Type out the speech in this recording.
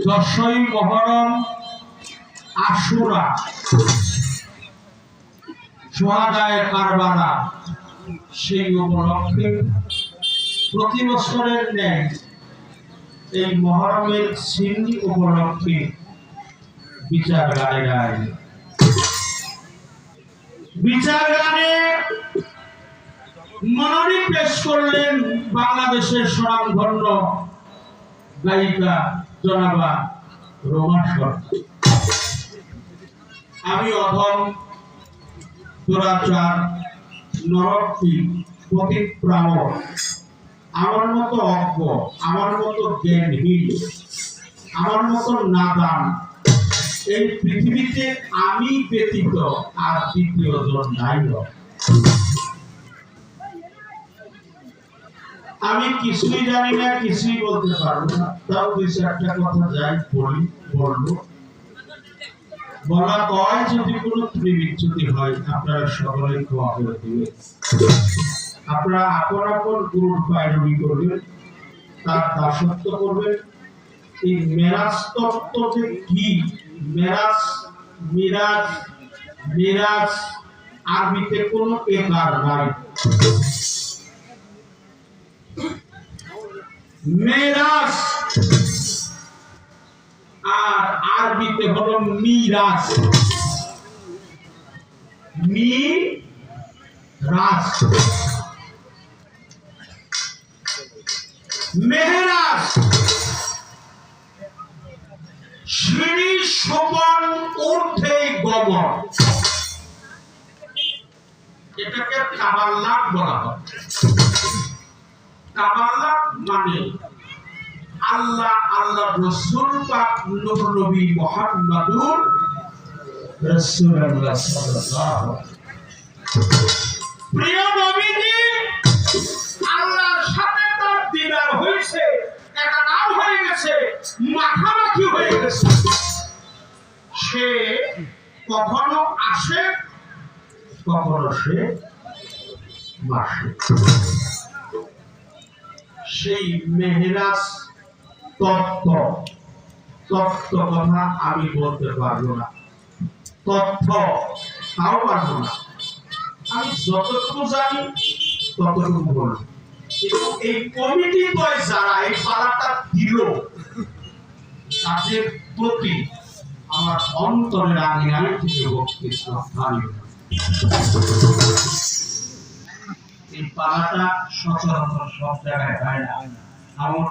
10ই মুহররম আশুরা শুহাদায়ে কারবালা সেই উপলক্ষে প্রতি বছরের ন্যায় এই মুহররমের সিন্নি উপলক্ষে বিচার গানে মনোনী পেশ করলেন বাংলাদেশের স্বনামধন্য গায়িকা জনাবা রোমা সরকার। আমি অধম দুরাচার নরকী পতিতপ্রামর, আমার মতো অজ্ঞ, আমার মতো জ্ঞানহীন, আমার মতো নাদান এই পৃথিবীতে আমি ব্যতীত আর দ্বিতীয় জন নাই। আমি কিছুই জানি না, কিছুই বলতে পারবো না, তাও দুই চারটা কথা যাই বলবো। বলা কয় যদি কোনো ত্রিবিচ্যুতি হয় আপনারা সকলেই ক্ষমা করে দিবেন। আপনারা আপন আপন গুরুর পায়রবি করবেন, তার দাসত্ব করবেন। এই মেরাজ তত্ত্ব যে কি, মিরাজ আরবিতে কোনো একার নাই। মেরাজ আর আরবিতে হলো মিরাজ। মেহরাজ সিঁড়ি সমান ঊর্ধ্বে গমন, এটাকে তাবাল্লাক বলা হয়। তাবাল্লাক মানে আল্লাহ রাসূল পাক নূর নবী মুহাম্মদুর রাসূলুল্লাহ সাল্লাল্লাহু প্রিয় নবীজি আল্লাহর সাথে তার দিদার হয়েছে, এটা নাম হয়ে গেছে, মাখামাখি হয়ে গেছে। সে কখনো আসে, কখনো সে মাসে। সেই মেহরাজ তত্ত্ব কথা আমি বলতে পারবো না, তথ্য তাও পারবো না। আমি যতটুকু জানি ততটুকু বলবো। কিন্তু এই কমিটি বয় যারা এই পালাটা দিল, তাদের প্রতি আমার অন্তরের আঙিনায় থেকে বক্তৃতা এই পালাটা সচরাচর সব জায়গায় হয় না। আমার